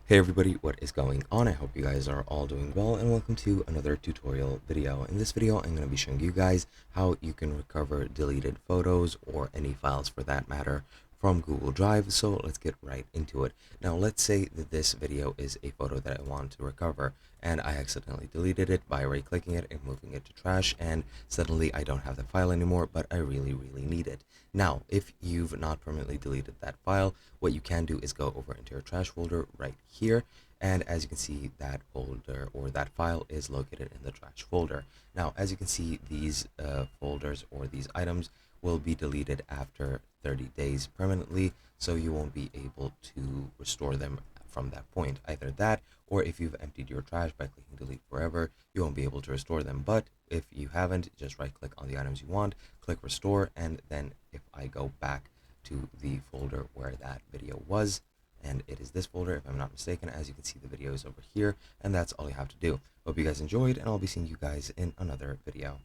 Hey everybody, what is going on? I hope you guys are all doing well and welcome to another tutorial video. In this video, I'm going to be showing you guys how you can recover deleted photos or any files for that matter from Google Drive. So let's get right into it. Now let's say that this video is a photo that I want to recover and I accidentally deleted it by right clicking it and moving it to trash, and suddenly I don't have the file anymore, but I really need it. Now, if you've not permanently deleted that file, what you can do is go over into your trash folder right here, and as you can see, that folder or that file is located in the trash folder. Now, as you can see, these folders or these items will be deleted after 30 days permanently, so you won't be able to restore them from that point. Either that, or if you've emptied your trash by clicking delete forever, you won't be able to restore them. But if you haven't, just right click on the items you want, click restore, and then if I go back to the folder where that video was, and it is this folder if I'm not mistaken, as you can see the video is over here, and that's all you have to do. Hope you guys enjoyed, and I'll be seeing you guys in another video.